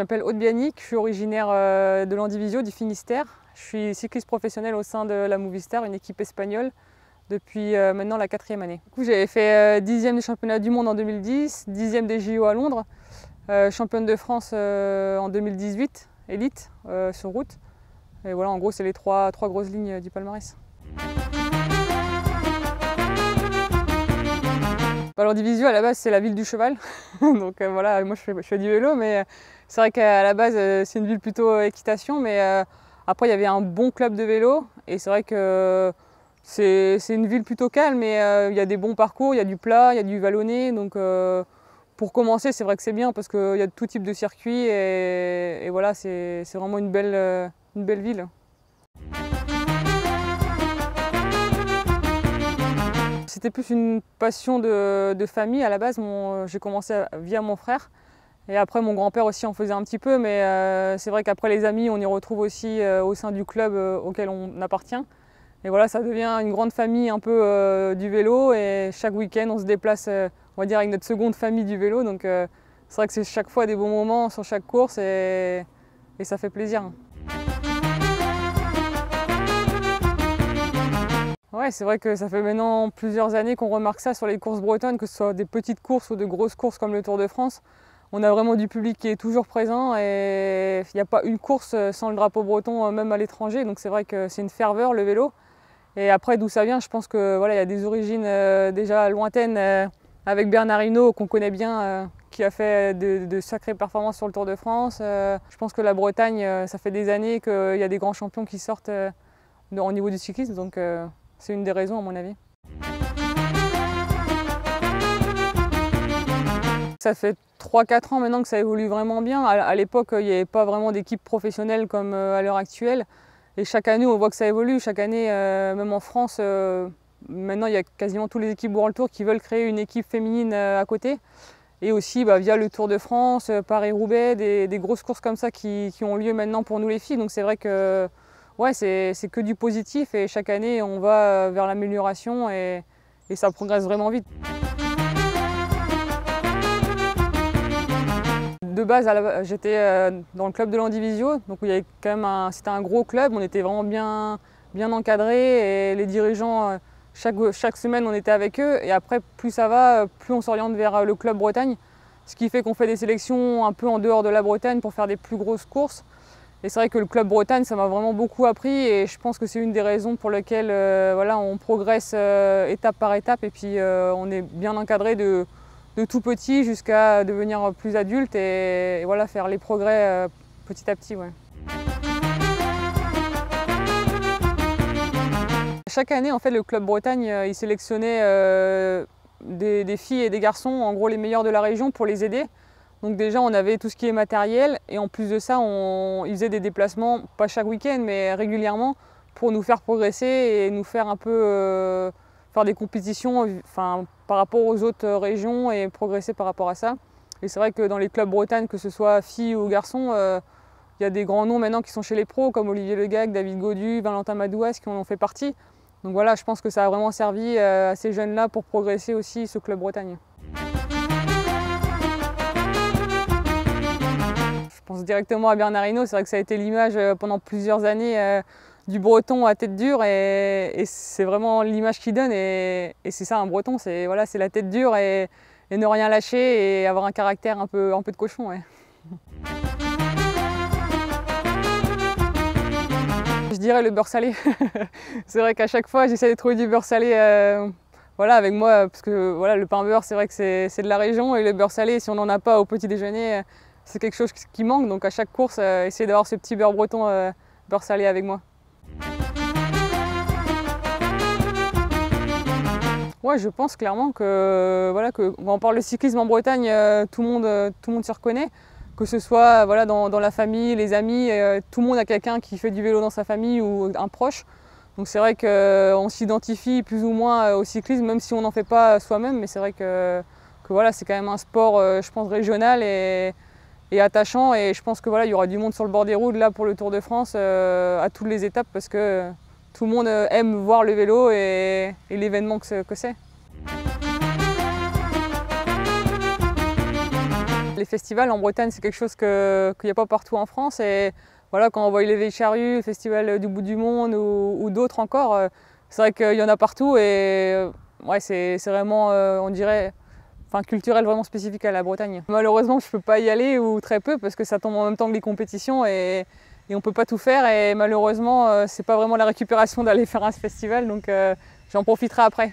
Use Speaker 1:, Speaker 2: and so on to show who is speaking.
Speaker 1: m'appelle Aude Bianic, je suis originaire de l'Andivisio du Finistère. Je suis cycliste professionnelle au sein de la Movistar, une équipe espagnole, depuis maintenant la 4e année. J'avais fait 10e des championnats du monde en 2010, 10e des JO à Londres, championne de France en 2018, élite sur route. Et voilà, en gros, c'est les trois grosses lignes du palmarès. L'Andivisio, à la base, c'est la ville du cheval. Donc voilà, moi je fais du vélo, mais c'est vrai qu'à la base, c'est une ville plutôt équitation. Mais après, il y avait un bon club de vélo. Et c'est vrai que c'est une ville plutôt calme, mais il y a des bons parcours, il y a du plat, il y a du vallonné. Donc pour commencer, c'est vrai que c'est bien parce qu'il y a tout type de circuits. Et voilà, c'est vraiment une belle ville. C'était plus une passion de famille à la base. J'ai commencé via mon frère et après mon grand-père aussi en faisait un petit peu, mais c'est vrai qu'après les amis on y retrouve aussi au sein du club auquel on appartient. Et voilà, ça devient une grande famille un peu du vélo et chaque week-end on se déplace on va dire avec notre seconde famille du vélo. Donc c'est vrai que c'est chaque fois des bons moments sur chaque course et ça fait plaisir. Ouais, c'est vrai que ça fait maintenant plusieurs années qu'on remarque ça sur les courses bretonnes, que ce soit des petites courses ou de grosses courses comme le Tour de France. On a vraiment du public qui est toujours présent et il n'y a pas une course sans le drapeau breton, même à l'étranger. Donc c'est vrai que c'est une ferveur, le vélo. Et après, d'où ça vient, je pense que voilà, il y a des origines déjà lointaines avec Bernard Hinault, qu'on connaît bien, qui a fait de sacrées performances sur le Tour de France. Je pense que la Bretagne, ça fait des années qu'il y a des grands champions qui sortent au niveau du cyclisme. Donc, c'est une des raisons à mon avis. Ça fait 3-4 ans maintenant que ça évolue vraiment bien. À l'époque, il n'y avait pas vraiment d'équipe professionnelle comme à l'heure actuelle. Et chaque année, on voit que ça évolue. Chaque année, même en France, maintenant, il y a quasiment toutes les équipes World Tour qui veulent créer une équipe féminine à côté. Et aussi via le Tour de France, Paris-Roubaix, des grosses courses comme ça qui ont lieu maintenant pour nous les filles. Donc c'est vrai que ouais, c'est que du positif et chaque année on va vers l'amélioration et ça progresse vraiment vite. De base, j'étais dans le club de l'Andivisio, donc il y avait quand même c'était un gros club, on était vraiment bien encadrés et les dirigeants, chaque semaine on était avec eux et après plus ça va, plus on s'oriente vers le club Bretagne, ce qui fait qu'on fait des sélections un peu en dehors de la Bretagne pour faire des plus grosses courses. Et c'est vrai que le club Bretagne, ça m'a vraiment beaucoup appris et je pense que c'est une des raisons pour lesquelles voilà, on progresse étape par étape et puis on est bien encadré de tout petit jusqu'à devenir plus adulte et voilà, faire les progrès petit à petit. Ouais. Chaque année, en fait, le club Bretagne, il sélectionnait des filles et des garçons, en gros les meilleurs de la région pour les aider. Donc déjà, on avait tout ce qui est matériel et en plus de ça, ils faisaient des déplacements, pas chaque week-end, mais régulièrement pour nous faire progresser et nous faire un peu faire des compétitions par rapport aux autres régions et progresser par rapport à ça. Et c'est vrai que dans les clubs Bretagne, que ce soit filles ou garçons, il y a des grands noms maintenant qui sont chez les pros, comme Olivier Legag, David Gaudu, Valentin Madouas, qui en ont fait partie. Donc voilà, je pense que ça a vraiment servi à ces jeunes-là pour progresser aussi ce club Bretagne. Je pense directement à Bernard Hinault, c'est vrai que ça a été l'image pendant plusieurs années du breton à tête dure et c'est vraiment l'image qu'il donne et c'est ça un breton, c'est voilà, la tête dure et ne rien lâcher et avoir un caractère un peu de cochon. Ouais. Je dirais le beurre salé. C'est vrai qu'à chaque fois j'essaie de trouver du beurre salé voilà, avec moi parce que voilà, le pain beurre c'est vrai que c'est de la région et le beurre salé si on n'en a pas au petit déjeuner c'est quelque chose qui manque, donc à chaque course, essayer d'avoir ce petit beurre breton, beurre salé avec moi. Ouais, je pense clairement que, voilà, quand on parle de cyclisme en Bretagne, tout le monde s'y reconnaît. Que ce soit voilà, dans la famille, les amis, tout le monde a quelqu'un qui fait du vélo dans sa famille ou un proche. Donc c'est vrai qu'on s'identifie plus ou moins au cyclisme, même si on n'en fait pas soi-même, mais c'est vrai que voilà, c'est quand même un sport, je pense, régional et attachant et je pense que voilà, il y aura du monde sur le bord des routes là pour le Tour de France à toutes les étapes parce que tout le monde aime voir le vélo et l'événement que c'est. Les festivals en Bretagne, c'est quelque chose qu'il n'y a pas partout en France. Et voilà, quand on voit les Vieilles Charrues, le festival du bout du monde ou d'autres encore, c'est vrai qu'il y en a partout. Et ouais, c'est vraiment, on dirait, culturel vraiment spécifique à la Bretagne. Malheureusement, je ne peux pas y aller ou très peu parce que ça tombe en même temps que les compétitions et on ne peut pas tout faire. Et malheureusement, c'est pas vraiment la récupération d'aller faire un festival, donc j'en profiterai après.